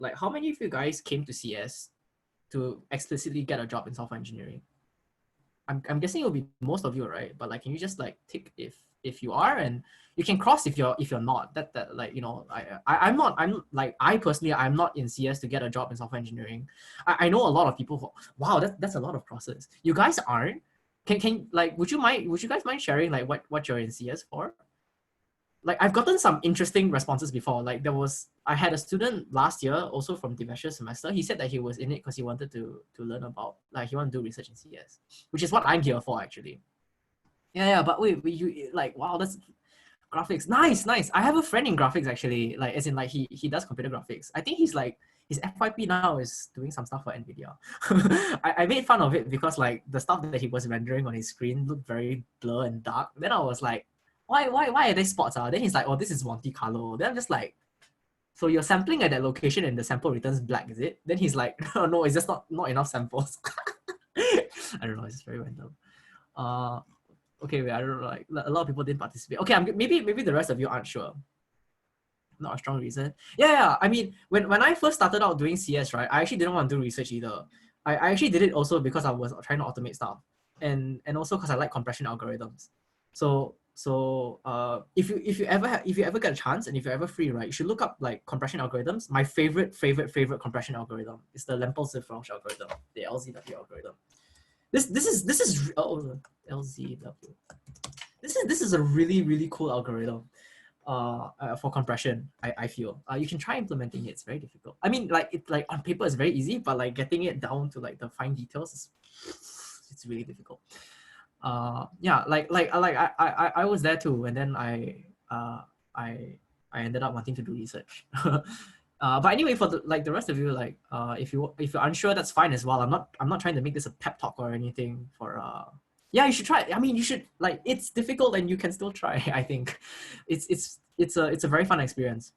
like how many of you guys came to CS to explicitly get a job in software engineering? I'm guessing it'll be most of you, right? But like, can you just like tick if you are, and you can cross if you're not. That like, you know, I'm not, I personally, I'm not in CS to get a job in software engineering. I know a lot of people who, wow, that's a lot of crosses. You guys aren't. Can like, would you guys mind sharing like what you're in CS for? Like, I've gotten some interesting responses before. Like, I had a student last year also from Dimesh's semester. He said that he was in it because he wanted to learn about, like, he wanted to do research in CS, which is what I'm here for actually. Yeah, but wait, you like, wow, that's graphics. Nice. I have a friend in graphics actually, like, as in like he does computer graphics. I think he's like, his FYP now is doing some stuff for NVIDIA. I made fun of it because like the stuff that he was rendering on his screen looked very blur and dark. Then I was like, why are they spots? Then he's like, oh, this is Monte Carlo. Then I'm just like, so you're sampling at that location and the sample returns black, is it? Then he's like, no, it's just not enough samples. I don't know, it's just very random. Okay, wait, I don't know, like a lot of people didn't participate. Okay, maybe the rest of you aren't sure. Not a strong reason. Yeah. I mean, when I first started out doing CS, right, I actually didn't want to do research either. I actually did it also because I was trying to automate stuff, and also because I like compression algorithms. So if you ever get a chance and if you're ever free, right, you should look up like compression algorithms. My favorite compression algorithm is the Lempel-Zipf-Rausch algorithm, the LZW algorithm. This is LZW. This is a really cool algorithm for compression. I feel you can try implementing it. It's very difficult. I mean, like on paper it's very easy, but like getting it down to like the fine details it's really difficult. Yeah, I was there too, and then I ended up wanting to do research. But anyway, for the rest of you, like if you're unsure, that's fine as well. I'm not trying to make this a pep talk or anything. Yeah, you should try. I mean, you should, like, it's difficult and you can still try. I think it's a very fun experience.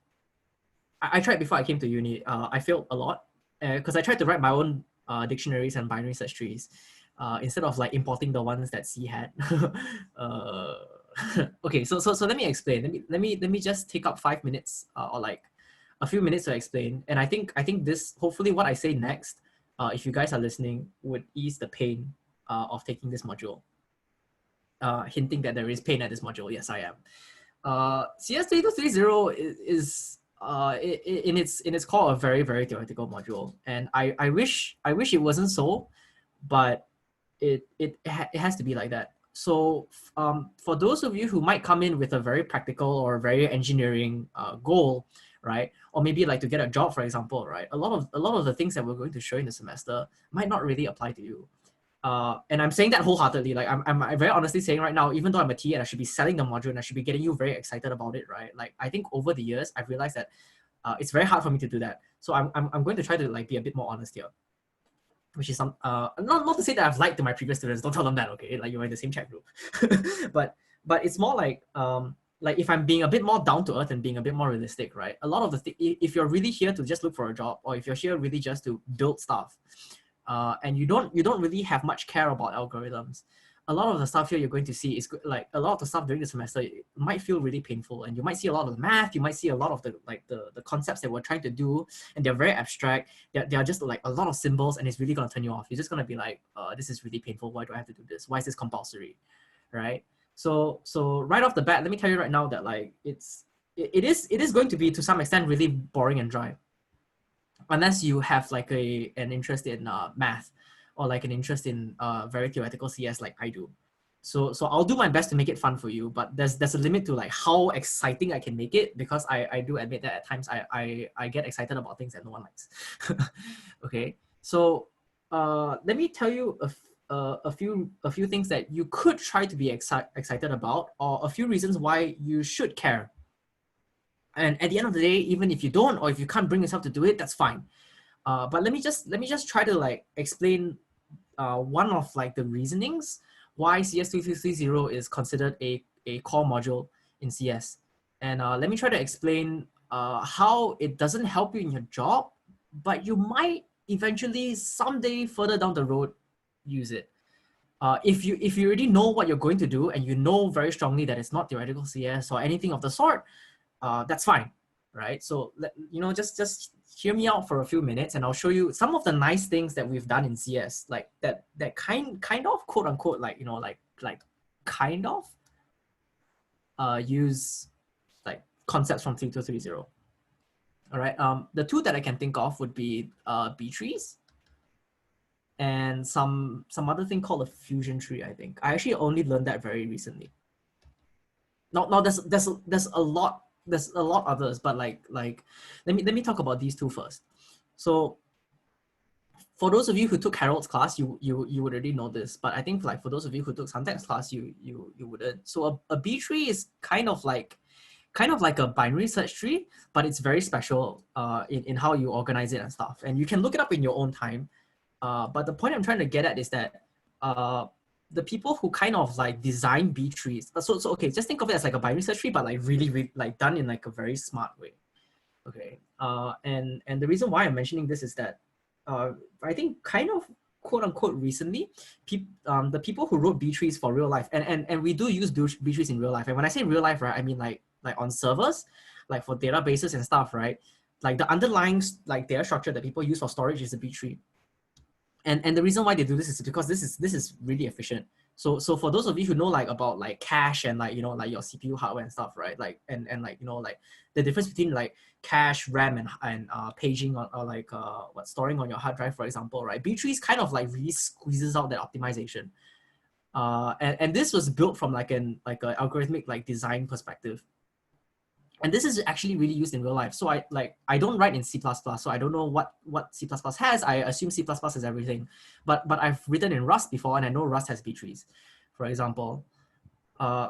I tried before I came to uni. I failed a lot because I tried to write my own dictionaries and binary search trees instead of like importing the ones that C had. Okay, so let me explain. Let me just take up 5 minutes or like a few minutes to explain. And I think this, hopefully what I say next, if you guys are listening, would ease the pain of taking this module. Hinting that there is pain at this module. Yes, I am. CS3230 is in its core a very theoretical module, and I wish it wasn't so, but it has to be like that. So for those of you who might come in with a very practical or very engineering goal, right, or maybe like to get a job, for example, right, a lot of the things that we're going to show in the semester might not really apply to you. And I'm saying that wholeheartedly. Like I'm very honestly saying right now, even though I'm a T and I should be selling the module and I should be getting you very excited about it, right? Like I think over the years I've realized that it's very hard for me to do that. So I'm going to try to like be a bit more honest here, which is not to say that I've lied to my previous students. Don't tell them that, okay? Like you're in the same chat group, but it's more like if I'm being a bit more down to earth and being a bit more realistic, right? A lot of if you're really here to just look for a job, or if you're here really just to build stuff, and you don't really have much care about algorithms, a lot of the stuff here you're going to see is like a lot of the stuff during the semester might feel really painful, and you might see a lot of the math, you might see a lot of the concepts that we're trying to do, and they're very abstract. They're just like a lot of symbols, and it's really going to turn you off. You're just going to be like, this is really painful. Why do I have to do this? Why is this compulsory, right? So right off the bat, let me tell you right now that like it is going to be to some extent really boring and dry, unless you have like an interest in math, or like an interest in very theoretical CS like I do. So I'll do my best to make it fun for you, but there's a limit to like how exciting I can make it, because I do admit that at times I get excited about things that no one likes. Okay, so let me tell you a few things that you could try to be excited about, or a few reasons why you should care. And at the end of the day, even if you don't, or if you can't bring yourself to do it, that's fine. But let me just try to like explain one of like the reasonings why CS3230 is considered a core module in CS. And let me try to explain how it doesn't help you in your job, but you might eventually someday further down the road use it. If you already know what you're going to do, and you know very strongly that it's not theoretical CS or anything of the sort, that's fine, right? So just hear me out for a few minutes, and I'll show you some of the nice things that we've done in CS, like that kind of quote unquote like kind of use like concepts from 3230. All right. The two that I can think of would be B trees and some other thing called a fusion tree. I think I actually only learned that very recently. No, there's a lot others, but like let me talk about these two first. So for those of you who took Harold's class, you would already know this, but I think like for those of you who took Suntech's class, you wouldn't. So a B tree is kind of like a binary search tree, but it's very special in how you organize it and stuff. And you can look it up in your own time. But the point I'm trying to get at is that the people who kind of like design B trees, so okay, just think of it as like a binary search tree, but like really like done in like a very smart way. Okay. And the reason why I'm mentioning this is that I think kind of quote unquote recently, the people who wrote B trees for real life, and we do use B trees in real life. And when I say real life, right, I mean like on servers, like for databases and stuff, right? Like the underlying like data structure that people use for storage is a B tree. And the reason why they do this is because this is really efficient. So for those of you who know like about like cache and like like your CPU hardware and stuff, right? Like and like like the difference between like cache, RAM, and paging or like storing on your hard drive, for example, right? B-trees kind of like really squeezes out that optimization. And this was built from like an algorithmic like design perspective. And this is actually really used in real life. So I don't write in C++, so I don't know what C++ has. I assume C++ has everything, but I've written in Rust before, and I know Rust has B trees, for example.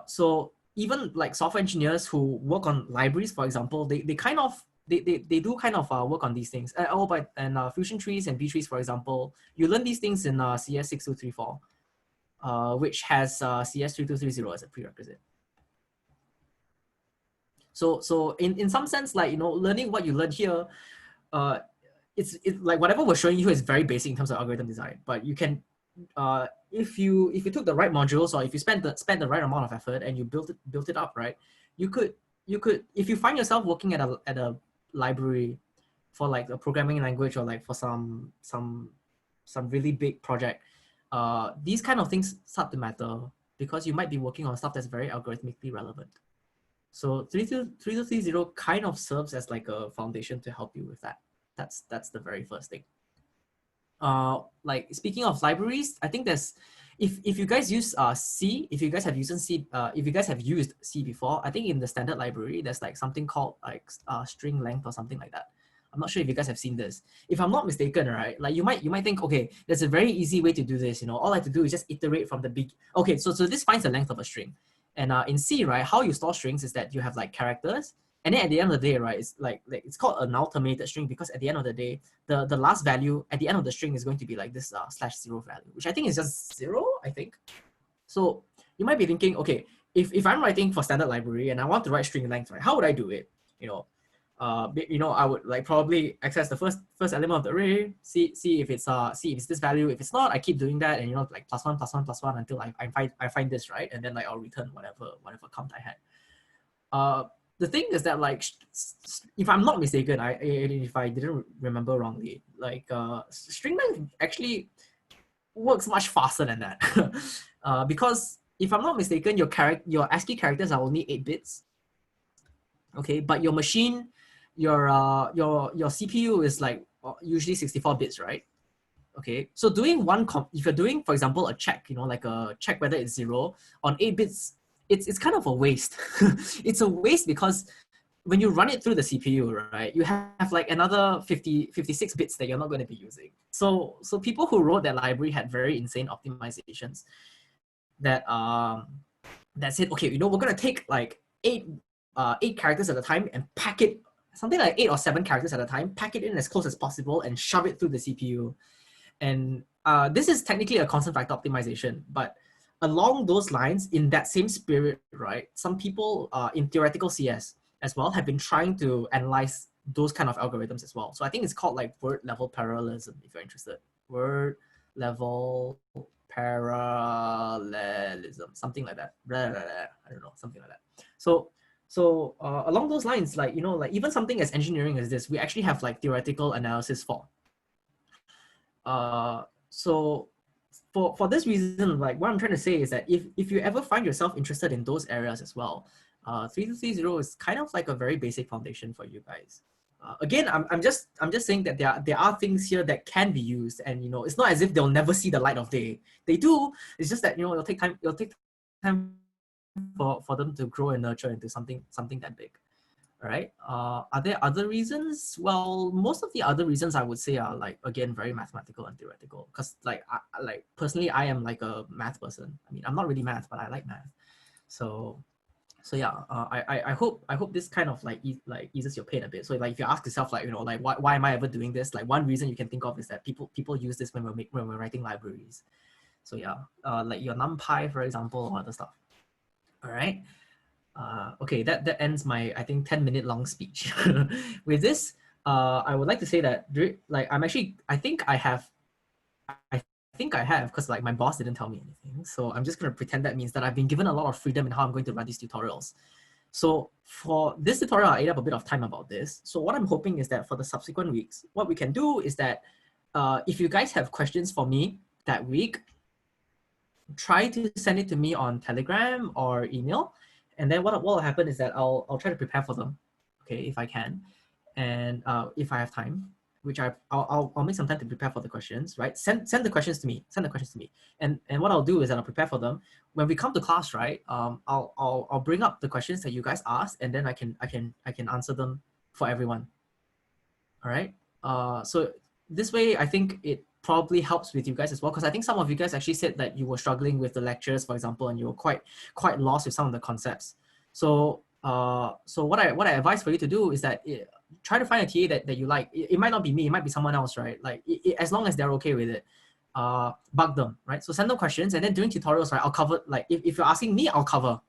So even like software engineers who work on libraries, for example, they do kind of work on these things. Fusion trees and B trees, for example, you learn these things in CS6234, which has CS3230 as a prerequisite. So in some sense, like learning what you learned here, it's like whatever we're showing you is very basic in terms of algorithm design. But you can, if you took the right modules, or if you spent the right amount of effort and you built it up, right, you could if you find yourself working at a library for like a programming language, or like for some really big project, these kind of things start to matter because you might be working on stuff that's very algorithmically relevant. So 3230 kind of serves as like a foundation to help you with that. That's the very first thing. Like speaking of libraries, I think there's if you guys use C, if you guys have used C before, I think in the standard library there's like something called like string length or something like that. I'm not sure if you guys have seen this. If I'm not mistaken, right, like you might think, okay, there's a very easy way to do this. All I have to do is just iterate from the big. Okay, so this finds the length of a string. And in C, right, how you store strings is that you have like characters, and then at the end of the day, right, it's like it's called a null terminated string, because at the end of the day, the last value at the end of the string is going to be like this /0 value, which I think is just 0, I think. So you might be thinking, okay, if I'm writing for standard library and I want to write string length, right, how would I do it? I would like probably access the first element of the array, see if it's this value. If it's not, I keep doing that, and like +1 +1 +1 until I find this, right, and then like I'll return whatever count I had. The thing is that like if I'm not mistaken, if I didn't remember wrongly, like string length actually works much faster than that. Because if I'm not mistaken, your ASCII characters are only 8 bits. Okay, but your machine, your CPU is like usually 64 bits, right? Okay, so doing if you're doing, for example, a check, like a check whether it's 0 on 8 bits, it's kind of a waste. It's a waste because when you run it through the CPU, right, you have like another 56 bits that you're not going to be using. So people who wrote that library had very insane optimizations that said, okay, we're going to take like 8 characters at a time and pack it, something like 8 or 7 characters at a time, pack it in as close as possible and shove it through the CPU. And this is technically a constant factor optimization, but along those lines, in that same spirit, right, some people in theoretical CS as well have been trying to analyze those kind of algorithms as well. So I think it's called like word level parallelism, if you're interested. Word level parallelism, something like that. I don't know, something like that. So So along those lines, like, like even something as engineering as this, we actually have like theoretical analysis for. So for this reason, like what I'm trying to say is that if you ever find yourself interested in those areas as well, 3230 is kind of like a very basic foundation for you guys. Again, I'm just saying that there are things here that can be used, and it's not as if they'll never see the light of day. They do. It's just that it'll take time. It'll take time for them to grow and nurture into something that big. All right. Are there other reasons? Well, most of the other reasons I would say are like, again, very mathematical and theoretical. Because like personally, I am like a math person. I mean, I'm not really math, but I like math. So yeah, I hope this kind of like eases your pain a bit. So like if you ask yourself like like why am I ever doing this? Like one reason you can think of is that people use this when we're writing libraries. So yeah, like your NumPy, for example, or other stuff. All right. Okay, that ends my, I think, 10-minute long speech. With this, I would like to say that like I think I have, because like my boss didn't tell me anything. So I'm just gonna pretend that means that I've been given a lot of freedom in how I'm going to run these tutorials. So for this tutorial, I ate up a bit of time about this. So what I'm hoping is that for the subsequent weeks, what we can do is that if you guys have questions for me that week, try to send it to me on Telegram or email. And then what will happen is that I'll try to prepare for them, okay, if I can, and if I have time, which I'll make some time to prepare for the questions, right? Send the questions to me. Send the questions to me, and what I'll do is that I'll prepare for them. When we come to class, right? I'll bring up the questions that you guys asked, and then I can answer them for everyone. All right. So this way, I think it probably helps with you guys as well, because I think some of you guys actually said that you were struggling with the lectures, for example, and you were quite lost with some of the concepts. So so what I advise for you to do is that try to find a TA that you like. It might not be me, it might be someone else, right? Like as long as they're okay with it, bug them, right? So send them questions, and then during tutorials, right, I'll cover, like if you're asking me, I'll cover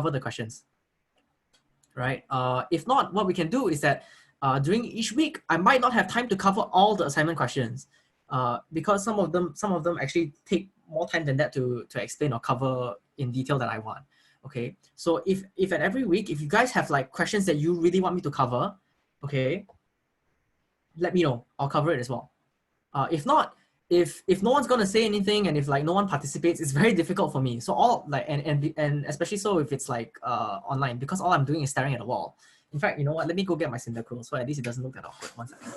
the questions, right? If not, what we can do is that during each week, I might not have time to cover all the assignment questions because some of them actually take more time than that to explain or cover in detail that I want. Okay, so if at every week, if you guys have like questions that you really want me to cover, okay, let me know. I'll cover it as well. If not, if no one's gonna say anything and if like no one participates, it's very difficult for me. So all like and especially so if it's like online, because all I'm doing is staring at a wall. In fact, you know what? Let me go get my Cyndaquil so at least it doesn't look that awkward. 1 second.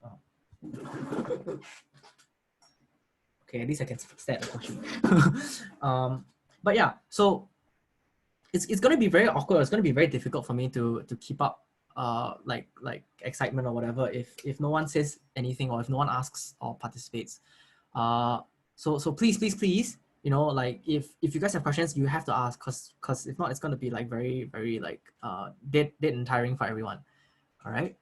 Oh. Okay, at least I can stare at the question. But yeah, so it's gonna be very awkward. It's gonna be very difficult for me to keep up like excitement or whatever if no one says anything or if no one asks or participates. So please, like if you guys have questions, you have to ask, because if not, it's gonna be like very like dead and tiring for everyone. All right.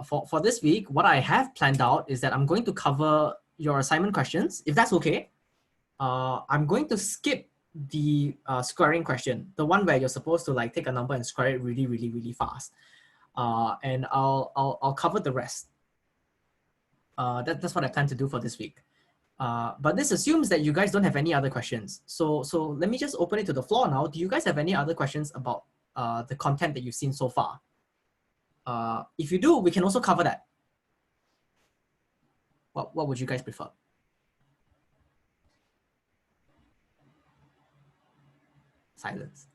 For this week, what I have planned out is that I'm going to cover your assignment questions, if that's okay. I'm going to skip the squaring question, the one where you're supposed to like take a number and square it really fast. And I'll cover the rest. That's what I plan to do for this week. But this assumes that you guys don't have any other questions. So let me just open it to the floor now. Do you guys have any other questions about the content that you've seen so far? If you do, we can also cover that. What would you guys prefer? Silence.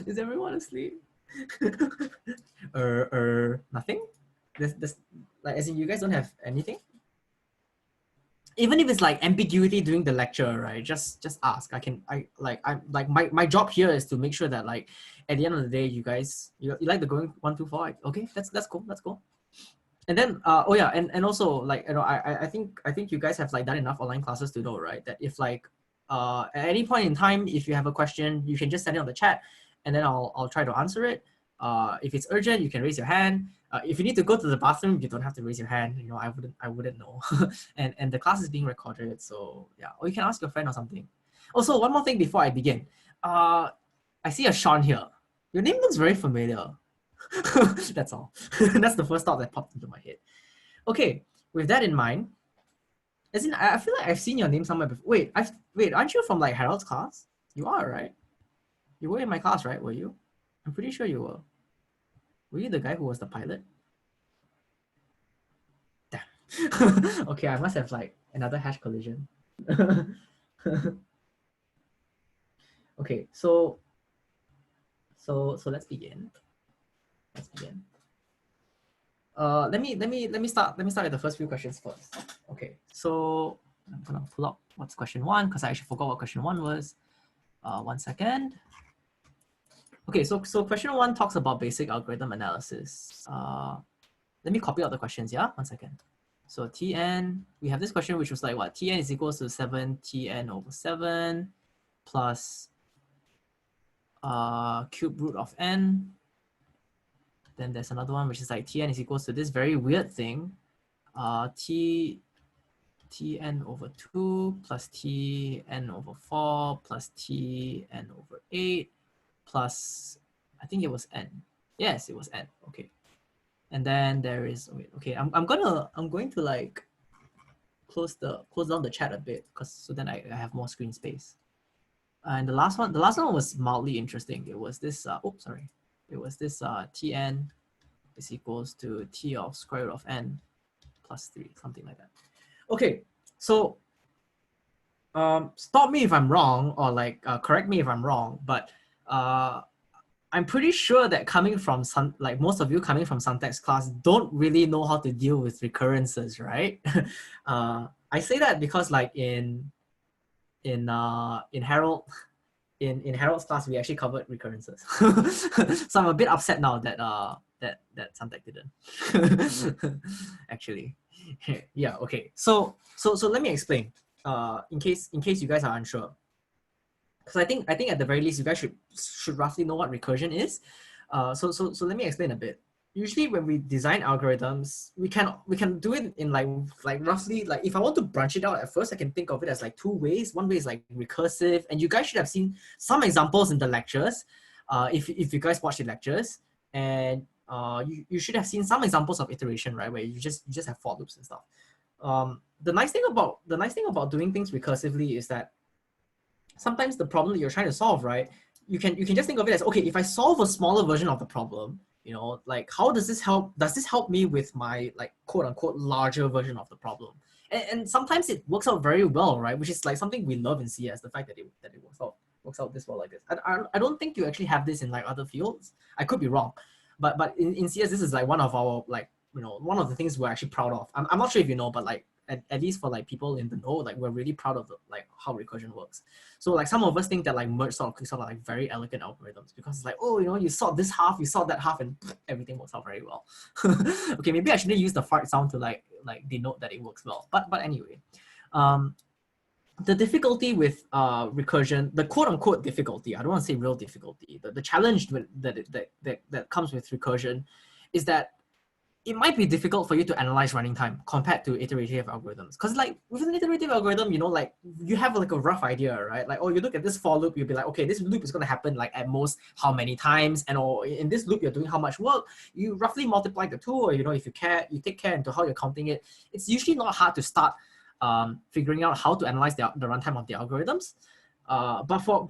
Is everyone asleep? Nothing? There's like, as in you guys don't have anything? Even if it's like ambiguity during the lecture, right? Just ask. My job here is to make sure that like at the end of the day, you guys you like the going 1, 2, 4. Okay, that's cool. That's cool. And then oh yeah, and also like I think you guys have like done enough online classes to know, right, that if like at any point in time, if you have a question, you can just send it on the chat, and then I'll try to answer it. If it's urgent, you can raise your hand. If you need to go to the bathroom, you don't have to raise your hand. I wouldn't know. and the class is being recorded, so yeah. Or you can ask your friend or something. Also, one more thing before I begin. I see a Sean here. Your name looks very familiar. That's all. That's the first thought that popped into my head. Okay, with that in mind, As in, I feel like I've seen your name somewhere before. Wait, aren't you from like Harold's class? You are, right? You were in my class, right? Were you? I'm pretty sure you were. Were you the guy who was the pilot? Damn. Okay, I must have like another hash collision. Okay, so let's begin. Let's begin. Let me start with the first few questions first. Okay, so I'm gonna pull up what's question one because I actually forgot what question one was. 1 second. Okay, so question one talks about basic algorithm analysis. Let me copy out the questions, yeah? 1 second. So Tn, we have this question which was like what? Tn is equals to 7 Tn over 7 plus cube root of n. Then there's another one which is like Tn is equals to this very weird thing. Tn over 2 plus Tn over 4 plus Tn over 8 plus, I think it was n. Yes, it was n. Okay. And then there is, okay, I'm going to like close down the chat a bit because so then I have more screen space. And the last one was mildly interesting. It was this it was this Tn is equals to T of square root of n plus 3, something like that. Okay, so stop me if I'm wrong, or like correct me if I'm wrong, but I'm pretty sure that coming from like most of you coming from Suntec's class don't really know how to deal with recurrences, right? I say that because like in Harold in Harold's class we actually covered recurrences, so I'm a bit upset now that that Suntec didn't. Actually, yeah. Okay, so let me explain. In case you guys are unsure, because I think at the very least you guys should roughly know what recursion is. So let me explain a bit. Usually when we design algorithms, we can do it in like roughly, like if I want to branch it out at first, I can think of it as like two ways. One way is like recursive, and you guys should have seen some examples in the lectures. If you guys watch the lectures, and you should have seen some examples of iteration, right? Where you just have for loops and stuff. The nice thing about doing things recursively is that sometimes the problem that you're trying to solve, right? You can just think of it as, okay, if I solve a smaller version of the problem, you know, like how does this help? Does this help me with my like quote unquote larger version of the problem? And sometimes it works out very well, right? Which is like something we love in CS, the fact that it works out this well like this. I don't think you actually have this in like other fields. I could be wrong, but in CS this is like one of our like, you know, one of the things we're actually proud of. I'm not sure if you know, but like at least for like people in the know, like we're really proud of the, like how recursion works. So like some of us think that like merge sort, quick sort are like very elegant algorithms because it's like, oh, you know, you sort this half, you sort that half, and everything works out very well. Okay, maybe I shouldn't use the fart sound to like denote that it works well. But anyway, the difficulty with recursion, the quote unquote difficulty, I don't want to say real difficulty, the challenge that comes with recursion is that it might be difficult for you to analyze running time compared to iterative algorithms. Because like with an iterative algorithm, you know, like you have like a rough idea, right? Like, oh, you look at this for loop, you'll be like, okay, this loop is going to happen like at most how many times, and or in this loop you're doing how much work. You roughly multiply the two, or you know, if you take care into how you're counting it. It's usually not hard to start figuring out how to analyze the runtime of the algorithms. But for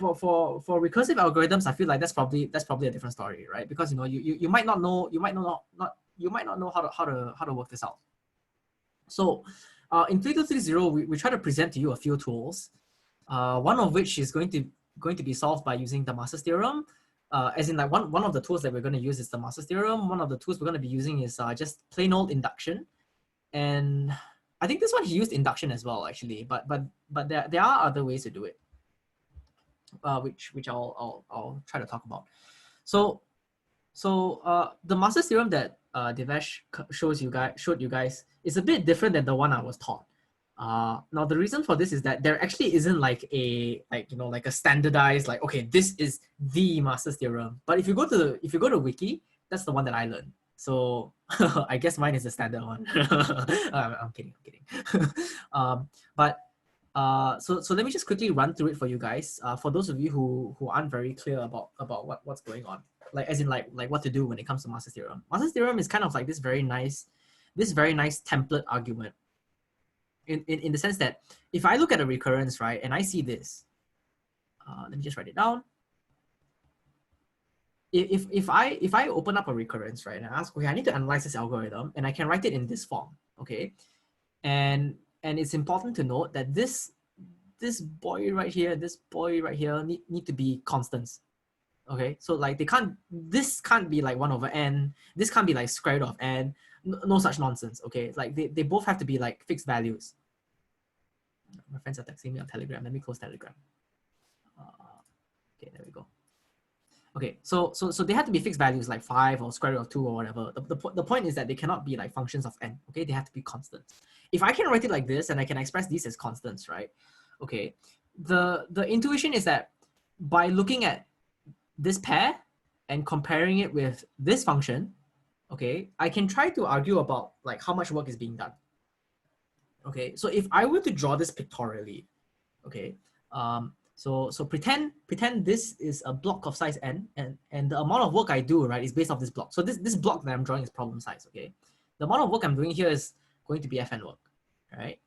recursive algorithms, I feel like that's probably a different story, right? Because you know, you might not know how to work this out. So in 3230, we try to present to you a few tools, one of which is going to be solved by using the Master's theorem. As in like one of the tools that we're going to use is the Master's theorem. One of the tools we're going to be using is just plain old induction. And I think this one he used induction as well, actually, but there are other ways to do it, which I'll try to talk about. So the Master's theorem that Devesh showed you guys is a bit different than the one I was taught. Now the reason for this is that there actually isn't like a like a standardized like, okay, this is the Master's theorem. But if you go to Wiki, that's the one that I learned. So I guess mine is the standard one. I'm kidding. But so let me just quickly run through it for you guys. For those of you who aren't very clear about what's going on, like as in like what to do when it comes to Master's theorem. Master's theorem is kind of like this very nice template argument in the sense that if I look at a recurrence, right, and I see this, let me just write it down. If I open up a recurrence, right, and I ask, okay, I need to analyze this algorithm, and I can write it in this form, okay, and it's important to note that this boy right here, need to be constants. Okay, so like this can't be like 1/n, this can't be like square root of n, no such nonsense. Okay, like they both have to be like fixed values. My friends are texting me on Telegram. Let me close Telegram. Okay, there we go. Okay, so they have to be fixed values like 5 or square root of 2 or whatever. The point is that they cannot be like functions of n. Okay, they have to be constants. If I can write it like this and I can express these as constants, right? Okay, the intuition is that by looking at this pair and comparing it with this function, okay, I can try to argue about like how much work is being done. Okay, so if I were to draw this pictorially, okay, so pretend this is a block of size n, and the amount of work I do, right, is based off this block. So this block that I'm drawing is problem size. Okay, the amount of work I'm doing here is going to be fn work, right?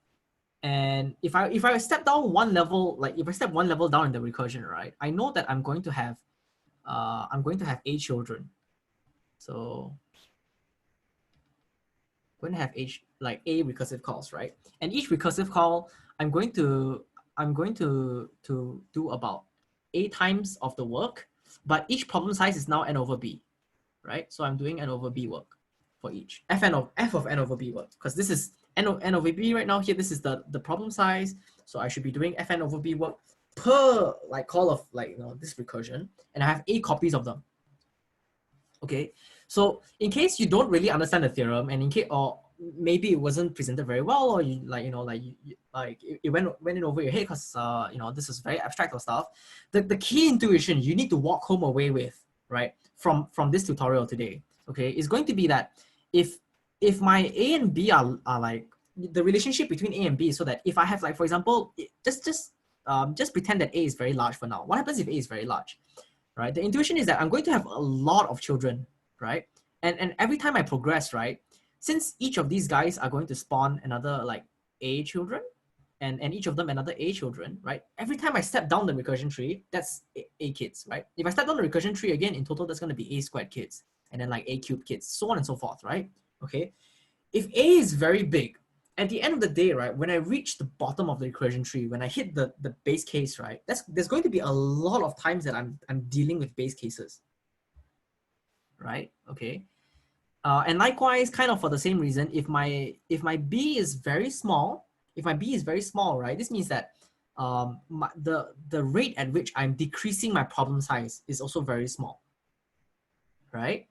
And if I step down one level, like if I step one level down in the recursion, right, I know that I'm going to have a children. So I'm going to have a recursive calls, right? And each recursive call, I'm going to do about a times of the work, but each problem size is now n over b, right? So I'm doing n over b work for each f of n over b work, because this is n over b right now here. This is the problem size, so I should be doing fn over b work per like call of like this recursion, and I have a copies of them. Okay, so in case you don't really understand the theorem, and in case, or maybe it wasn't presented very well, or you it went in over your head because this is very abstract or stuff. The key intuition you need to walk home away with, right, from this tutorial today, okay, is going to be that if my A and B are like the relationship between A and B, so that if I have like, for example, just pretend that A is very large for now. What happens if A is very large? Right, the intuition is that I'm going to have a lot of children, right? And every time I progress, right, since each of these guys are going to spawn another like A children, and each of them another A children, right? Every time I step down the recursion tree, that's A kids, right? If I step down the recursion tree again, in total, that's going to be A squared kids, and then like A cubed kids, so on and so forth, right? Okay. If A is very big, at the end of the day, right, when I reach the bottom of the recursion tree, when I hit the base case, right, there's going to be a lot of times that I'm dealing with base cases, right? Okay. And likewise, kind of for the same reason, if my B is very small, right, this means that the rate at which I'm decreasing my problem size is also very small, right?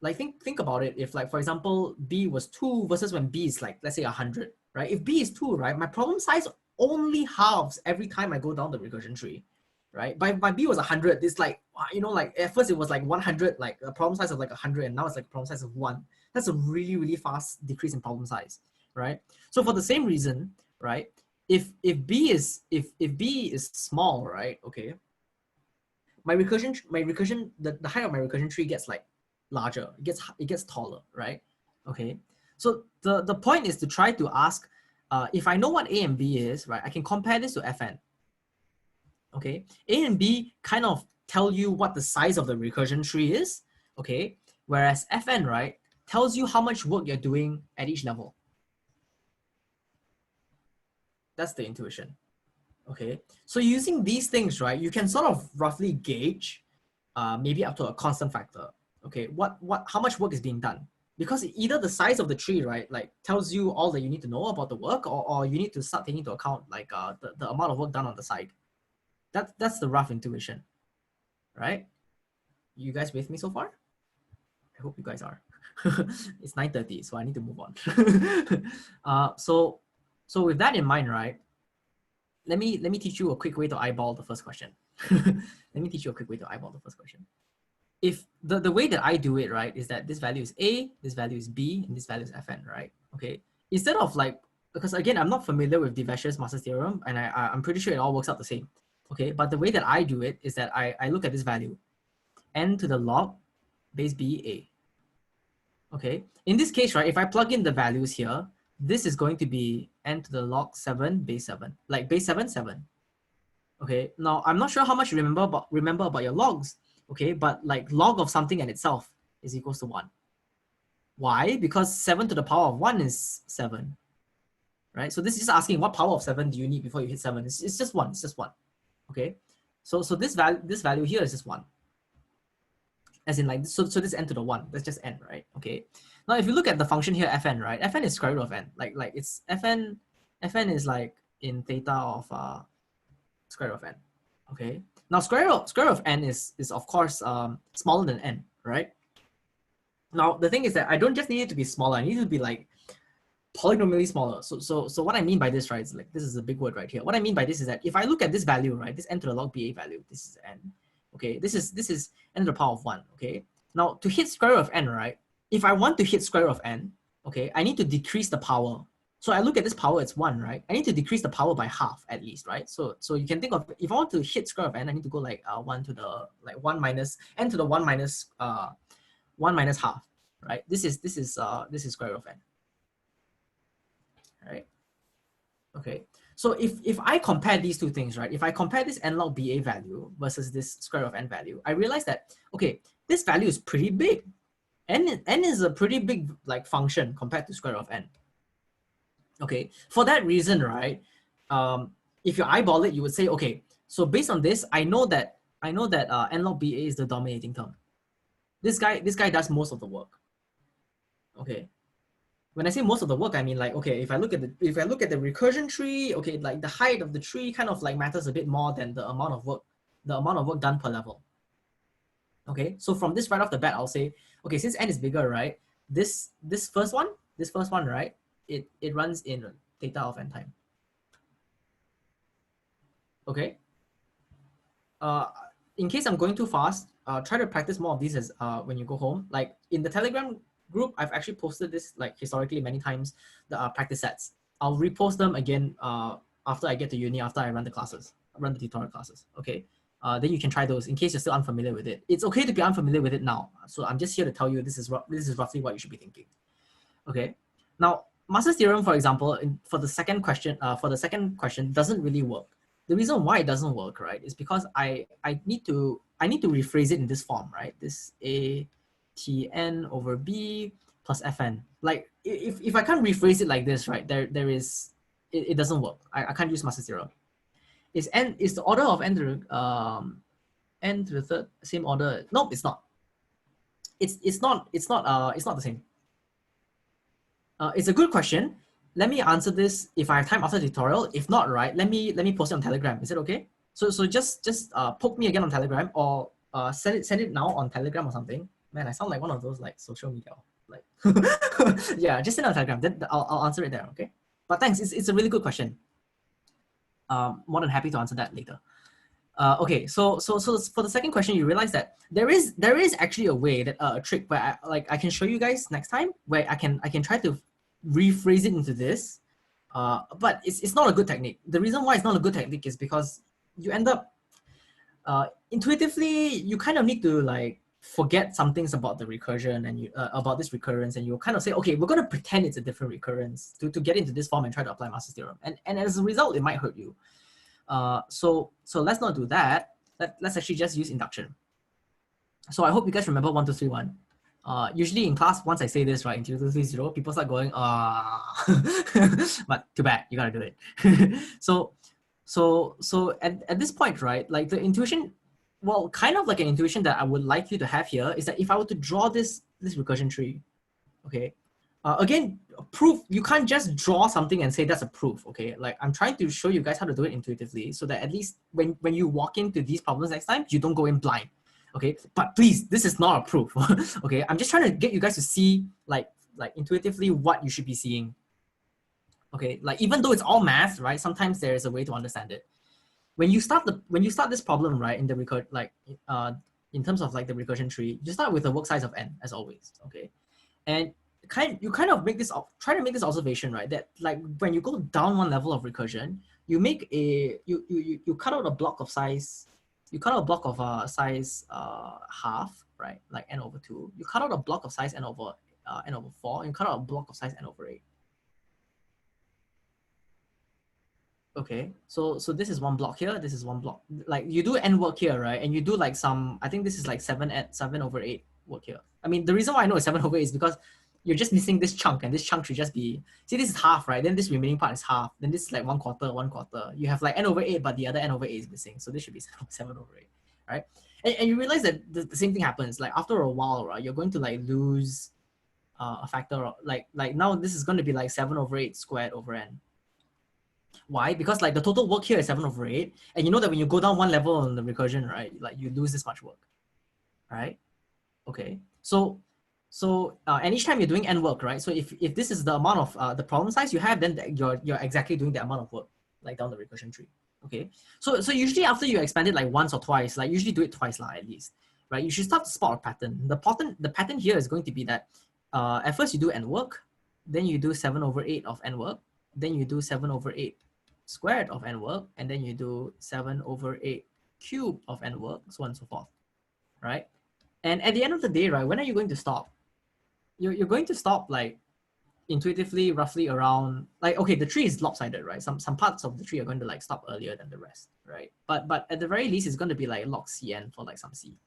Like think about it. If like, for example, B was 2 versus when B is like, let's say 100, right? If B is 2, right, my problem size only halves every time I go down the recursion tree, right? By B was 100, it's like, like at first it was like 100, like a problem size of like 100, and now it's like a problem size of 1. That's a really, really fast decrease in problem size, right? So for the same reason, right, if B is small, right, okay, my recursion, the height of my recursion tree gets like larger, it gets taller, right? Okay, so the point is to try to ask, if I know what A and B is, right, I can compare this to Fn. Okay, A and B kind of tell you what the size of the recursion tree is, okay, whereas Fn, right, tells you how much work you're doing at each level. That's the intuition. Okay, so using these things, right, you can sort of roughly gauge, maybe up to a constant factor. Okay, how much work is being done? Because either the size of the tree, right, like tells you all that you need to know about the work, or you need to start taking into account like the amount of work done on the side. That's the rough intuition, right? You guys with me so far? I hope you guys are. It's 9:30, so I need to move on. So with that in mind, right, let me teach you a quick way to eyeball the first question. Let me teach you a quick way to eyeball the first question. If the way that I do it, right, is that this value is A, this value is B, and this value is Fn, right? Okay. Instead of like, because again, I'm not familiar with Devashir's Master's theorem, and I'm pretty sure it all works out the same. Okay, but the way that I do it is that I look at this value, n to the log base B A. Okay, in this case, right, if I plug in the values here, this is going to be n to the log 7 base 7, like base 7, 7. Okay, now I'm not sure how much you remember about your logs, okay, but like log of something in itself is equals to 1. Why? Because 7 to the power of 1 is 7, right? So this is asking what power of 7 do you need before you hit 7? It's just 1, it's just 1, okay? So this value here is just 1. As in like, so this n to the 1, that's just n, right? Okay. Now if you look at the function here, fn, right? Fn is square root of n. Like it's fn is like in theta of square root of n. Okay. Now square root of n is of course smaller than n, right? Now the thing is that I don't just need it to be smaller, I need it to be like polynomially smaller. So what I mean by this, right, is like, this is a big word right here. What I mean by this is that if I look at this value, right, this n to the log ba value, this is n. Okay, this is n to the power of 1. Okay. Now to hit square root of n, right? If I want to hit square root of n, okay, I need to decrease the power. So I look at this power, it's 1, right? I need to decrease the power by half at least, right? So you can think of, if I want to hit square root of n, I need to go like 1 to the like 1 minus n to the 1 minus 1 minus half, right? This is square root of n, right? Okay. So if I compare these two things, right? If I compare this n log ba value versus this square root of n value, I realize that, okay, this value is pretty big. N is a pretty big like function compared to square root of n. Okay. For that reason, right? If you eyeball it, you would say, okay, so based on this, I know that n log ba is the dominating term. This guy does most of the work. Okay. When I say most of the work, I mean like, okay, if I look at the recursion tree, okay, like the height of the tree kind of like matters a bit more than the amount of work done per level. Okay, so from this right off the bat, I'll say, okay, since n is bigger, right? This first one, right? It runs in theta of n time. Okay. In case I'm going too fast, try to practice more of these as when you go home. Like in the Telegram group, I've actually posted this like historically many times, the practice sets. I'll repost them again after I get to uni, after I run the tutorial classes. Okay. Then you can try those in case you're still unfamiliar with it. It's okay to be unfamiliar with it now. So I'm just here to tell you this is roughly what you should be thinking. Okay. Now, Master's theorem, for example, for the second question, doesn't really work. The reason why it doesn't work, right, is because I need to rephrase it in this form, right? This a t n over b plus fn. Like if I can't rephrase it like this, right, it doesn't work. I can't use Master's theorem. Is the order of n to the third same order? Nope, it's not. It's not the same. It's a good question. Let me answer this if I have time after the tutorial. If not, right, let me post it on Telegram. Is it okay? So just poke me again on Telegram, or send it now on Telegram or something. Man, I sound like one of those like social media. Like yeah, just send it on Telegram. Then I'll answer it there. Okay. But thanks. It's a really good question. More than happy to answer that later. Okay, so for the second question, you realize that there is actually a way that a trick where I can show you guys next time, where I can try to rephrase it into this, but it's not a good technique. The reason why it's not a good technique is because you end up intuitively you kind of need to like forget some things about the recursion and about this recurrence, and you kind of say, okay, we're going to pretend it's a different recurrence to get into this form and try to apply Master's theorem, and as a result, it might hurt you. So let's not do that. Let's actually just use induction. So I hope you guys remember 1, 2, 3, 1. Usually in class, once I say this, right, in 2, 2, 3, 0, people start going, but too bad, you gotta do it. so at this point, right, like the intuition, well, kind of like an intuition that I would like you to have here is that if I were to draw this recursion tree, okay, again, proof, you can't just draw something and say that's a proof, okay? Like I'm trying to show you guys how to do it intuitively so that at least when you walk into these problems next time, you don't go in blind, okay? But please, this is not a proof, okay? I'm just trying to get you guys to see like intuitively what you should be seeing, okay? Like even though it's all math, right? Sometimes there is a way to understand it. When you start this problem, right, in the in terms of like the recursion tree, you start with a work size of n as always, okay? And you kind of try to make this observation, right? That like when you go down one level of recursion, you make you cut out a block of size, size half, right? Like n over 2. You cut out a block of size n over 4, and you cut out a block of size n over 8. Okay, so this is one block here, this is one block. Like you do n work here, right? And you do like some, I think this is like 7/8 work here. I mean, the reason why I know it's 7/8 is because you're just missing this chunk, and this chunk should just be, see, this is half, right? Then this remaining part is half. Then this is like 1/4, 1/4. You have like n/8, but the other n/8 is missing. So this should be 7/8, right? And you realize that the same thing happens. Like after a while, right, you're going to like lose a factor of, like now this is going to be like 7/8 squared over n. Why? Because like the total work here is 7/8, and you know that when you go down one level on the recursion, right, like you lose this much work, right? Okay, so and each time you're doing n work, right? So if this is the amount of the problem size you have, then you're exactly doing the amount of work like down the recursion tree. Okay, so usually after you expand it like once or twice, like usually do it twice lah at least, right? You should start to spot a pattern. The pattern here is going to be that at first you do n work, then you do 7/8 of n work, then you do 7/8 squared of n work, and then you do 7/8 cube of n work, so on and so forth, right? And at the end of the day, right, when are you going to stop? You're going to stop like intuitively, roughly around, like, okay, the tree is lopsided, right? Some parts of the tree are going to like stop earlier than the rest, right? But at the very least, it's going to be like log Cn for like some C,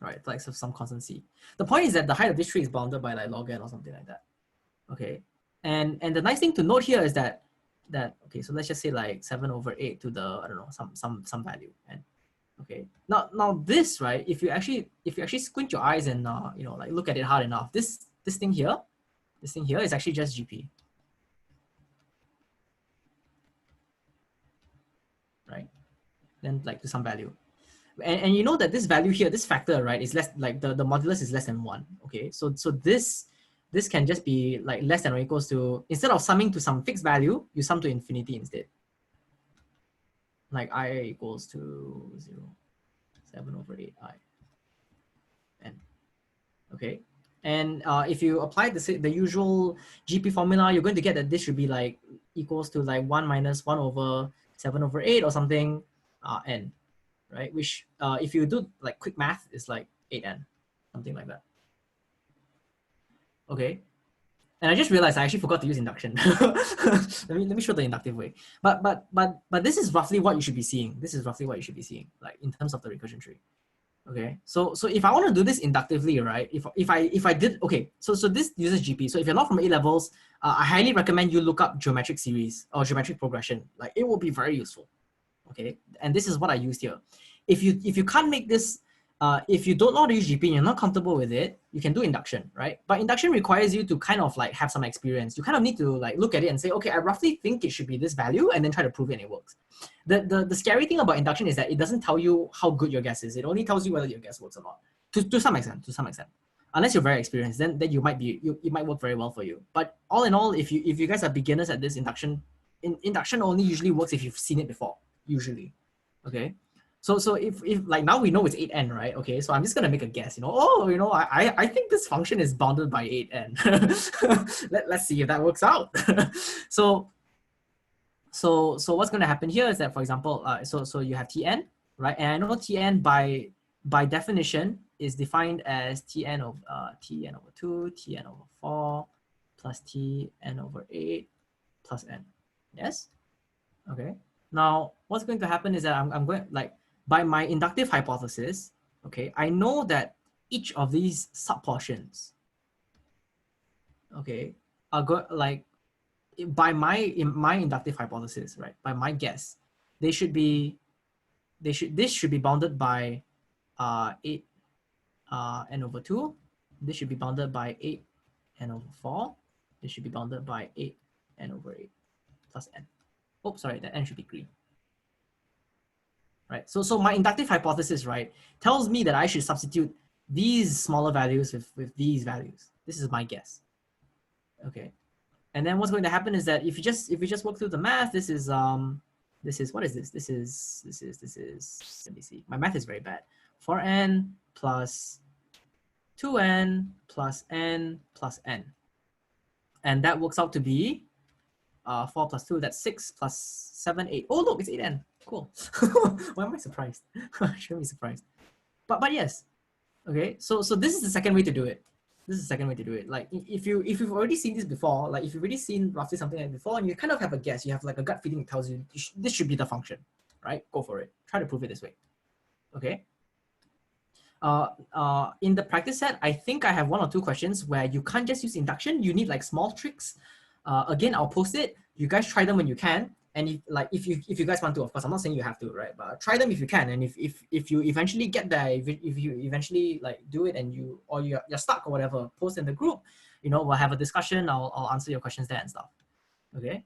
right? Like some constant C. The point is that the height of this tree is bounded by like log n or something like that. Okay. And the nice thing to note here is that okay, so let's just say like 7/8 to the, I don't know, some value. And okay, now this, right, if you actually squint your eyes and you know, like look at it hard enough, this thing here is actually just GP, right? Then like to some value, and you know that this value here, this factor, right, is less, like the modulus is less than 1. Okay, so this can just be like less than or equals to, instead of summing to some fixed value, you sum to infinity instead. Like I equals to 0, 7/8 I n. Okay, and if you apply the usual GP formula, you're going to get that this should be like equals to like 1 minus 1 over 7/8 or something, n, right? Which if you do like quick math, is like 8n, something like that. Okay, and I just realized I actually forgot to use induction. let me show the inductive way. But this is roughly what you should be seeing. This is roughly what you should be seeing, like in terms of the recursion tree. Okay, so if I want to do this inductively, right? If I did, okay, so this uses GP. So if you're not from A levels, I highly recommend you look up geometric series or geometric progression. Like it will be very useful. Okay, and this is what I used here. If you can't make this, if you don't know how to use GP and you're not comfortable with it, you can do induction, right? But induction requires you to kind of like have some experience. You kind of need to like look at it and say, okay, I roughly think it should be this value, and then try to prove it and it works. The scary thing about induction is that it doesn't tell you how good your guess is. It only tells you whether your guess works or not. To some extent. Unless you're very experienced, then you might be, it might work very well for you. But all in all, if you guys are beginners at this, induction only usually works if you've seen it before, usually. Okay. So if like now we know it's 8n, right? Okay, so I'm just gonna make a guess, you know, oh, you know, I think this function is bounded by 8n. Let's see if that works out. So what's gonna happen here is that, for example, so you have Tn, right? And I know Tn by definition is defined as Tn over 2, Tn over 4, plus Tn over 8 plus n. Yes? Okay. Now, what's going to happen is that I'm going, like, by my inductive hypothesis, okay, I know that each of these subportions, okay, are like, by my inductive hypothesis, right, by my guess, this should be bounded by 8 n over 2. This should be bounded by 8 n over 4. This should be bounded by 8 n over 8 plus n. Oh, sorry, that n should be green. Right, so my inductive hypothesis, right, tells me that I should substitute these smaller values with these values. This is my guess. Okay, and then what's going to happen is that if you just work through the math, this is what is this? This is let me see. My math is very bad. 4n plus 2n plus n plus n, and that works out to be 4 plus 2. That's 6 plus 7, 8. Oh look, it's 8n. Cool. Why am I surprised? I shouldn't be surprised. But yes. Okay, so this is the second way to do it. This is the second way to do it. Like if you've already seen this before, like if you've already seen roughly something like before, and you kind of have a guess, you have like a gut feeling that tells you this should be the function, right? Go for it. Try to prove it this way. Okay. In the practice set, I think I have one or two questions where you can't just use induction. You need like small tricks. Again, I'll post it. You guys try them when you can. And if you guys want to, of course, I'm not saying you have to, right? But try them if you can. And if you eventually get there, if you eventually like do it and you're stuck or whatever, post in the group. We'll have a discussion. I'll answer your questions there and stuff. Okay.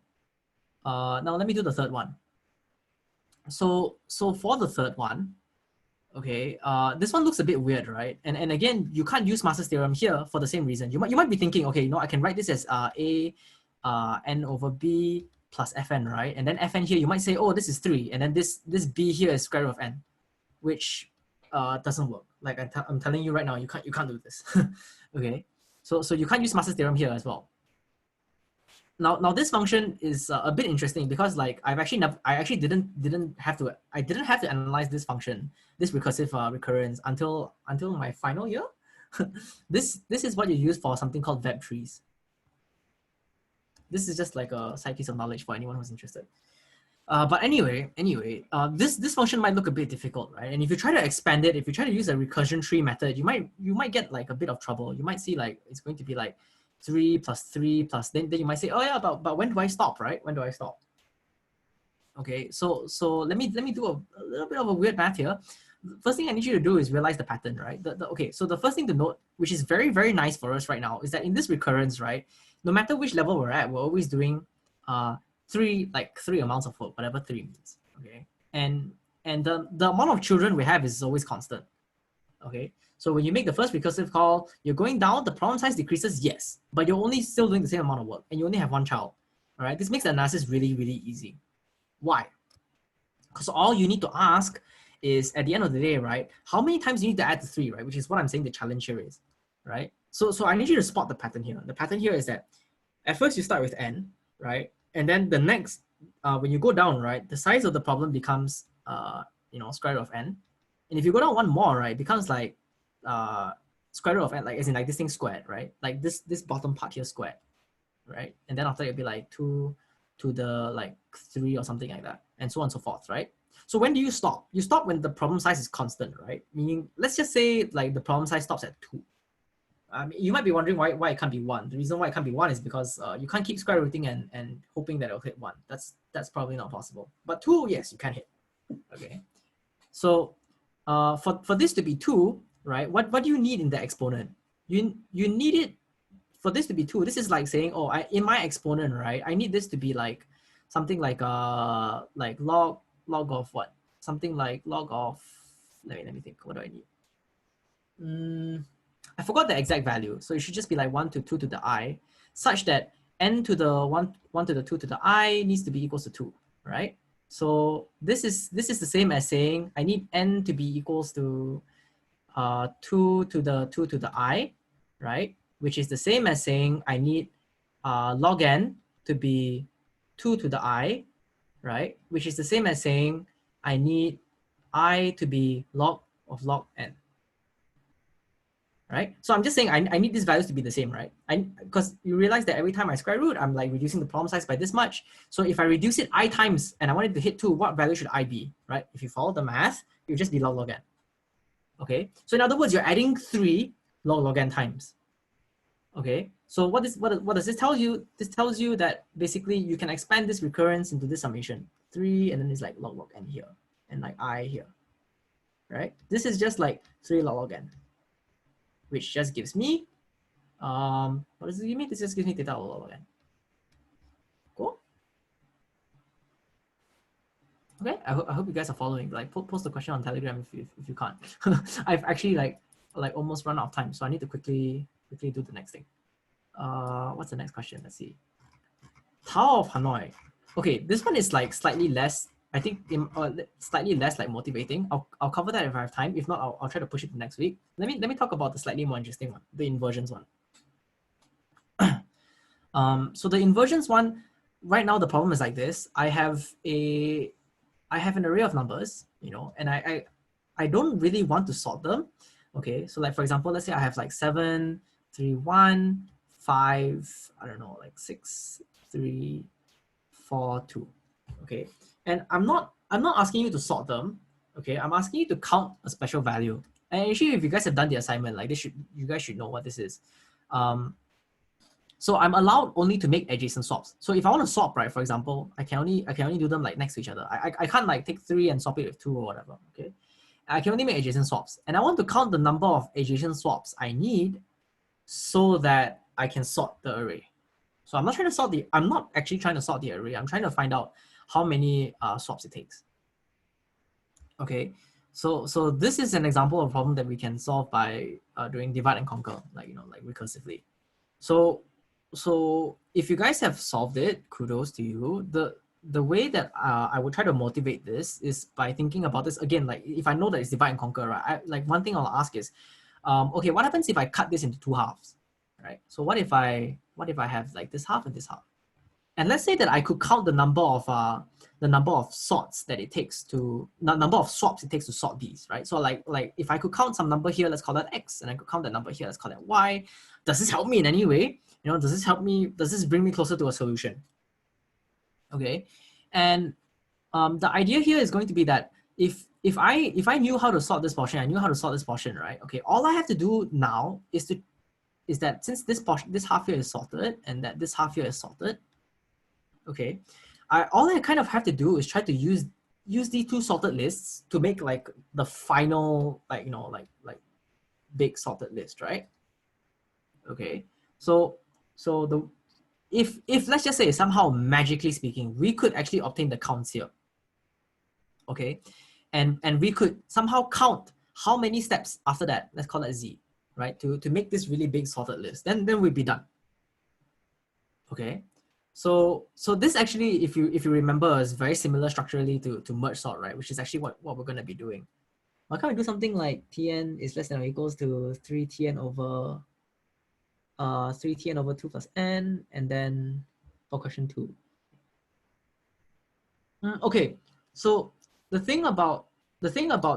Now let me do the third one. So for the third one, okay, this one looks a bit weird, right? And again, you can't use Master's theorem here for the same reason. You might be thinking, okay, I can write this as A n over b plus fn, right? And then fn here, you might say, oh, this is 3, and then this b here is square root of n, which doesn't work. Like I'm telling you right now, you can't do this. Okay, so you can't use Master's theorem here as well. Now this function is a bit interesting because like I actually didn't have to analyze this function, this recursive recurrence until my final year. This is what you use for something called web trees. This is just like a side piece of knowledge for anyone who's interested. But anyway, this function might look a bit difficult, right? And if you try to expand it, if you try to use a recursion tree method, you might get like a bit of trouble. You might see like it's going to be like 3 plus 3 plus, then you might say, oh yeah, but when do I stop, right? When do I stop? Okay, so let me do a little bit of a weird math here. First thing I need you to do is realize the pattern, right? Okay, so the first thing to note, which is very, very nice for us right now, is that in this recurrence, right, no matter which level we're at, we're always doing three amounts of work, whatever 3 means, okay? And the amount of children we have is always constant, okay? So when you make the first recursive call, you're going down, the problem size decreases, yes, but you're only still doing the same amount of work and you only have one child, all right? This makes the analysis really, really easy. Why? Because all you need to ask is at the end of the day, right, how many times you need to add the 3, right? Which is what I'm saying the challenge here is, right? So I need you to spot the pattern here. The pattern here is that at first you start with n, right? And then the next, when you go down, right, the size of the problem becomes, square root of n. And if you go down one more, right, it becomes like square root of n, like as in like this thing squared, right? Like this bottom part here squared, right? And then after it'll be like 2 to the like 3 or something like that, and so on and so forth, right? So when do you stop? You stop when the problem size is constant, right? Meaning, let's just say like the problem size stops at 2. You might be wondering why it can't be 1. The reason why it can't be 1 is because you can't keep square rooting and hoping that it'll hit 1. That's probably not possible. But 2, yes, you can hit. Okay. So for this to be 2, right? What do you need in the exponent? You need it for this to be 2. This is like saying, oh, in my exponent, right? I need this to be like something like log of what? Something like log of. Let me think. What do I need? I forgot the exact value. So it should just be like 1 to 2 to the I, such that n to the 1 to the 2 to the I needs to be equals to 2, right? So this is the same as saying I need n to be equals to 2 to the 2 to the I, right? Which is the same as saying I need log n to be 2 to the I, right? Which is the same as saying I need I to be log of log n. Right? So I'm just saying I need these values to be the same, right? Because you realize that every time I square root, I'm like reducing the problem size by this much. So if I reduce it I times and I want it to hit 2, what value should I be, right? If you follow the math, it would just be log n. Okay? So in other words, you're adding 3 log n times. Okay? So what does this tell you? This tells you that basically you can expand this recurrence into this summation. 3 and then it's like log n here and like I here. Right? This is just like 3 log n. Which just gives me, what does it give me? This just gives me theta log n. Cool. Okay, I hope you guys are following. Like, post the question on Telegram if you can't. I've actually like almost run out of time, so I need to quickly do the next thing. What's the next question? Let's see. Tower of Hanoi. Okay, this one is like slightly less. I think slightly less like motivating. I'll cover that if I have time. If not, I'll try to push it to next week. Let me talk about the slightly more interesting one, the inversions one. So the inversions one, right now the problem is like this. I have an array of numbers, and I don't really want to sort them. Okay, so like for example, let's say I have like 7, 3, 1, 5, I don't know, like 6, 3, 4, 2. Okay. And I'm not asking you to sort them. Okay. I'm asking you to count a special value. And actually, if you guys have done the assignment, like you guys should know what this is. So I'm allowed only to make adjacent swaps. So if I want to swap, right, for example, I can only do them like next to each other. I can't like take 3 and swap it with 2 or whatever. Okay. I can only make adjacent swaps. And I want to count the number of adjacent swaps I need so that I can sort the array. So I'm not actually trying to sort the array. I'm trying to find out how many swaps it takes. Okay, so this is an example of a problem that we can solve by doing divide and conquer, like recursively. So if you guys have solved it, kudos to you. The way that I would try to motivate this is by thinking about this again. Like if I know that it's divide and conquer, right? Like one thing I'll ask is, okay, what happens if I cut this into 2 halves, right? So what if I have like this half and this half, and let's say that I could count the number of sorts that it takes to number of swaps it takes to sort these, right? So like if I could count some number here, let's call that X, and I could count that number here, let's call that Y. Does this help me in any way? Does this bring me closer to a solution? Okay, and the idea here is going to be that if I knew how to sort this portion, I knew how to sort this portion, right? Okay, all I have to do now is that since this half here is sorted and that this half here is sorted, okay, all I kind of have to do is try to use these 2 sorted lists to make like the final like big sorted list, right? Okay, so if let's just say somehow magically speaking we could actually obtain the counts here, okay, and we could somehow count how many steps after that, let's call that Z, right, to make this really big sorted list, then we'd be done. Okay, so this actually, if you remember, is very similar structurally to merge sort, right, which is actually what we're going to be doing. Why can't we do something like Tn is less than or equals to 3Tn over 3Tn over 2 plus n, and then for question 2. Okay, so the thing about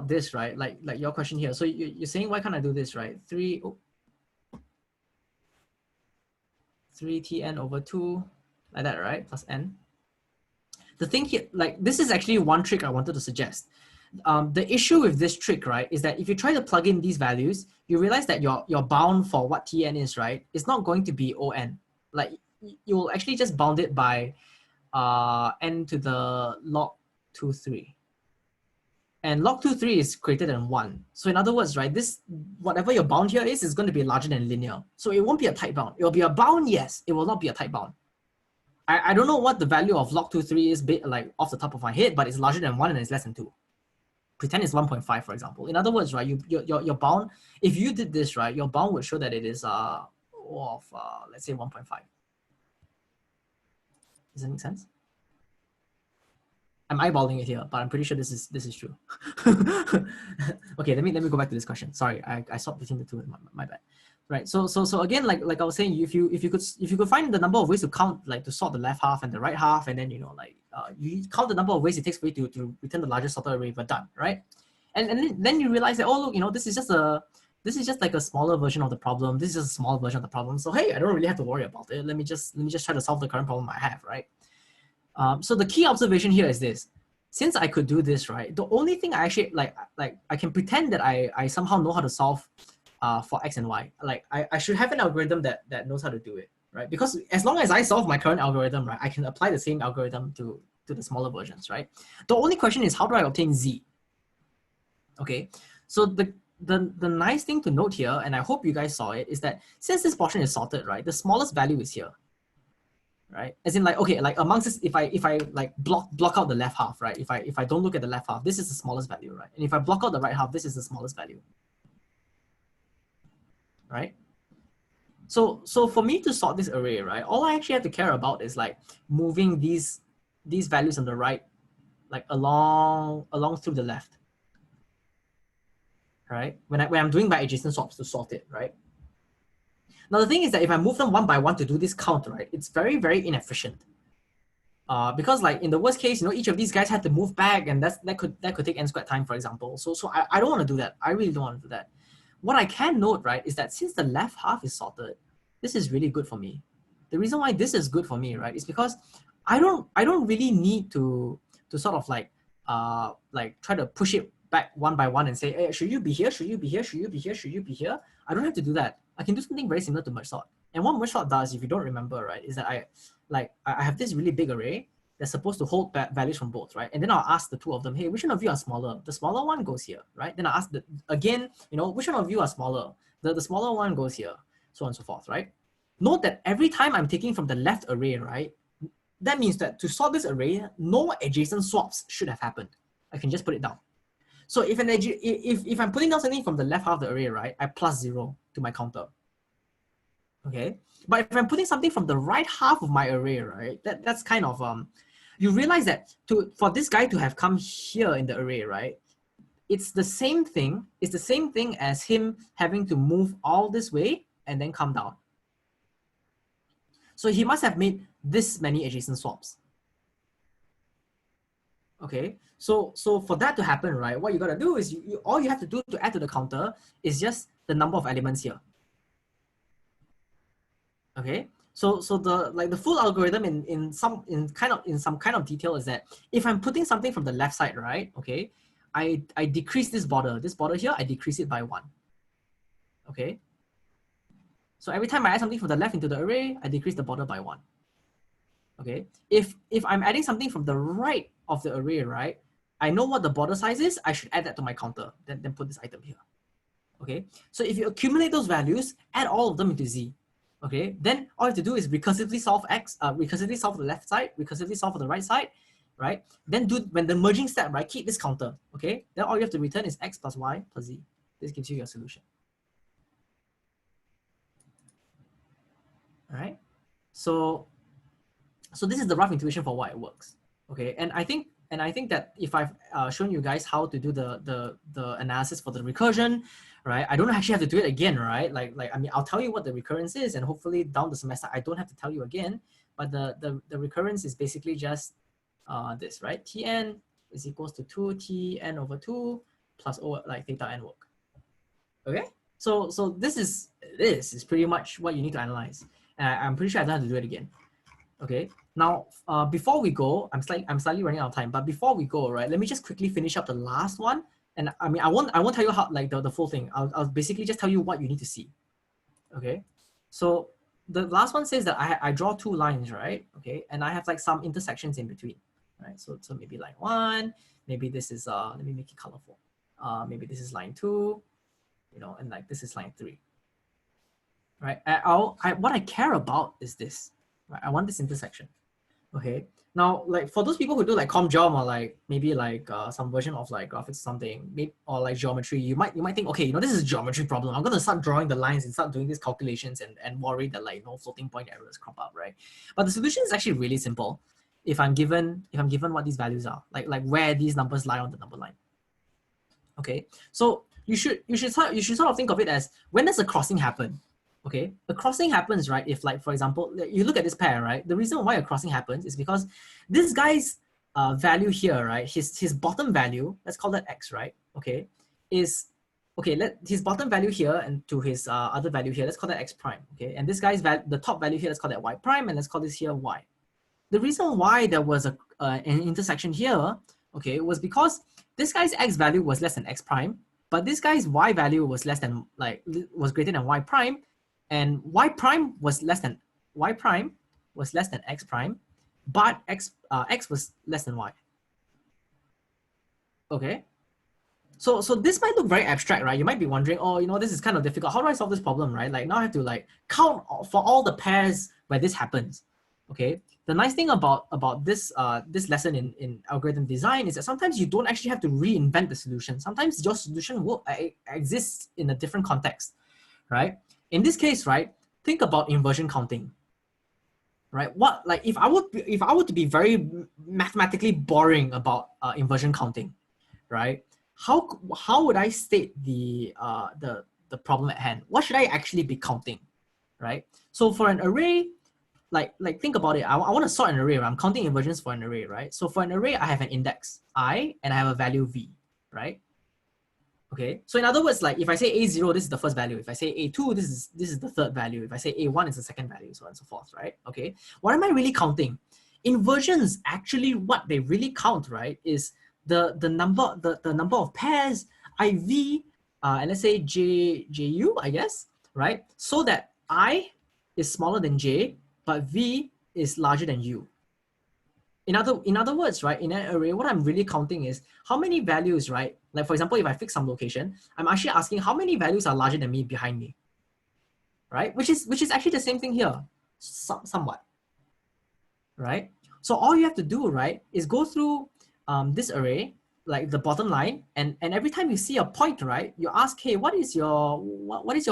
this, right, like your question here, so you're saying why can't I do this, right? 3Tn over 2, like that, right, plus n. The thing here, like this is actually one trick I wanted to suggest. The issue with this trick, right, is that if you try to plug in these values, you realize that your bound for what Tn is, right, it's not going to be On. Like you'll actually just bound it by n to the log 2(3). And log 2(3) is greater than 1. So in other words, right, this, whatever your bound here is going to be larger than linear. So it won't be a tight bound. It will be a bound, yes. It will not be a tight bound. I don't know what the value of log 2(3) is, like off the top of my head, but it's larger than 1 and it's less than 2. Pretend it's 1.5, for example. In other words, right, your bound, if you did this, right, your bound would show that it is let's say 1.5. Does that make sense? I'm eyeballing it here, but I'm pretty sure this is true. Okay, let me go back to this question. Sorry, I stopped between the two. My bad. Right. So again, like I was saying, if you could find the number of ways to count, like to sort the left half and the right half, and then you count the number of ways it takes for you to return the largest sorted array, but done, right? And then you realize that, oh look, this is just like a smaller version of the problem. This is just a small version of the problem. So hey, I don't really have to worry about it. Let me just try to solve the current problem I have, right? So the key observation here is this: since I could do this, right, the only thing I actually like I can pretend that I somehow know how to solve for X and Y. Like I should have an algorithm that knows how to do it, right? Because as long as I solve my current algorithm, right, I can apply the same algorithm to the smaller versions, right? The only question is, how do I obtain Z? Okay, so the nice thing to note here, and I hope you guys saw it, is that since this portion is sorted, right, the smallest value is here, right? As in, like, okay, like amongst this, if I like block out the left half, right, if I don't look at the left half, this is the smallest value, right? And if I block out the right half, this is the smallest value, right? So for me to sort this array, right, all I actually have to care about is like moving these values on the right, like along through the left, right? When I'm doing my adjacent swaps to sort it, right? Now the thing is that if I move them one by one to do this count, right, it's very, very inefficient. Because like in the worst case, each of these guys had to move back, and that could take n squared time, for example. So I don't want to do that. I really don't want to do that. what I can note, right, is that since the left half is sorted, this is really good for me. The reason why this is good for me, right, is because I don't really need to sort of like try to push it back one by one and say, hey, should you be here? Should you be here? Should you be here? Should you be here? I don't have to do that. I can do something very similar to merge sort. And what merge sort does, if you don't remember, right, is that I have this really big array that's supposed to hold values from both, right? And then I'll ask the two of them, hey, which one of you are smaller? The smaller one goes here, right? Then I ask again, which one of you are smaller? The smaller one goes here, so on and so forth, right? Note that every time I'm taking from the left array, right, that means that to sort this array, no adjacent swaps should have happened. I can just put it down. So if I'm putting down something from the left half of the array, right, I plus 0 to my counter. Okay, but if I'm putting something from the right half of my array, right, that's kind of you realize that for this guy to have come here in the array, right, it's the same thing. It's the same thing as him having to move all this way and then come down. So he must have made this many adjacent swaps. Okay, so for that to happen, right, what you gotta do is all you have to do to add to the counter is just the number of elements here. Okay, so the full algorithm in some kind of detail is that if I'm putting something from the left side, right, okay, I decrease this border here, I decrease it by 1. Okay, so every time I add something from the left into the array, I decrease the border by 1. Okay, if I'm adding something from the right of the array, right, I know what the border size is, I should add that to my counter, then put this item here. Okay, so if you accumulate those values, add all of them into Z. Okay, then all you have to do is recursively solve X, recursively solve the left side, recursively solve for the right side, right? Then when the merging step, right, keep this counter, okay? Then all you have to return is X plus Y plus Z. This gives you your solution. All right, so this is the rough intuition for why it works, okay? And I think that if I've shown you guys how to do the analysis for the recursion, right? I don't actually have to do it again, right? Like I mean, I'll tell you what the recurrence is, and hopefully down the semester I don't have to tell you again. But the recurrence is basically just this, right? Tn is equals to 2Tn over 2 plus O like theta n work. Okay, so this is pretty much what you need to analyze. And I'm pretty sure I don't have to do it again. Okay, now before we go, I'm slightly running out of time, but before we go, right, let me just quickly finish up the last one. And I mean, I won't tell you how, like, the full thing. I'll basically just tell you what you need to see. Okay, so the last one says that I draw 2 lines, right? Okay, and I have like some intersections in between, right? So maybe line 1, maybe this is let me make it colorful. Maybe this is line 2, and like this is line 3, right? What I care about is this, right? I want this intersection. Okay, now like for those people who do like CommGeom or like maybe like some version of like graphics or something, maybe, or like geometry, you might think, okay, this is a geometry problem. I'm gonna start drawing the lines and start doing these calculations and worry that like floating point errors crop up, right? But the solution is actually really simple. If I'm given what these values are, like where these numbers lie on the number line. Okay, so you should sort of think of it as, when does a crossing happen? Okay, a crossing happens, right, if like, for example, you look at this pair, right, the reason why a crossing happens is because this guy's value here, right, his bottom value, let's call that X, right, okay, is, okay, let his bottom value here and to his other value here, let's call that X prime, okay, and this guy's the top value here, let's call that Y prime, and let's call this here Y. The reason why there was an intersection here, okay, was because this guy's X value was less than X prime, but this guy's Y value was greater than Y prime, and Y prime was less than X prime, but X was less than Y. Okay, so this might look very abstract, right? You might be wondering, oh, this is kind of difficult. How do I solve this problem, right? Like now I have to like count for all the pairs where this happens. Okay, the nice thing about this this lesson in algorithm design is that sometimes you don't actually have to reinvent the solution. Sometimes your solution will exist in a different context, right? In this case, right, think about inversion counting, right? If I were to be very mathematically boring about inversion counting, right? How would I state the problem at hand? What should I actually be counting, right? So for an array, like think about it. I want to sort an array. Right? I'm counting inversions for an array, right? So for an array, I have an index I and I have a value v, right? Okay, so in other words, like if I say A0, this is the first value. If I say A2, this is the third value. If I say A1, it's the second value, so on and so forth, right? Okay, what am I really counting? Inversions, actually what they really count, right, is the number of pairs IV, and let's say JU, I guess, right? So that I is smaller than J, but V is larger than U. In other words, right, in an array, what I'm really counting is how many values, right? Like for example, if I fix some location, I'm actually asking how many values are larger than me behind me, right? Which is actually the same thing here, somewhat, right? So all you have to do, right, is go through this array, like the bottom line, and every time you see a point, right, you ask, hey, what is your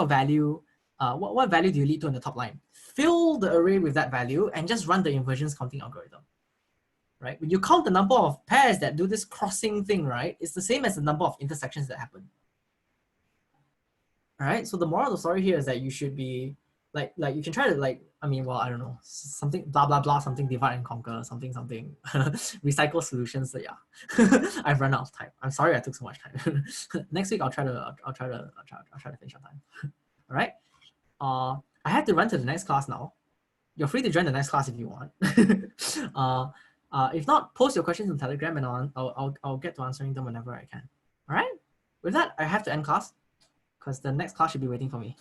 value? What value do you lead to in the top line? Fill the array with that value and just run the inversions counting algorithm. Right? When you count the number of pairs that do this crossing thing, right, it's the same as the number of intersections that happen. All right. So the moral of the story here is that you should be like you can try to I don't know, something blah blah blah, something divide and conquer, something recycle solutions. So yeah, I've run out of time. I'm sorry I took so much time. Next week I'll try to finish on time. All right. I have to run to the next class now. You're free to join the next class if you want. If not, post your questions on Telegram and I'll get to answering them whenever I can. All right. With that, I have to end class because the next class should be waiting for me.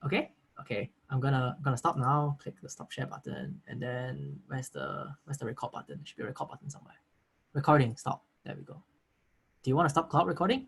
Okay. Okay. I'm gonna stop now. Click the stop share button, and then where's the record button? There should be a record button somewhere. Recording. Stop. There we go. Do you want to stop cloud recording?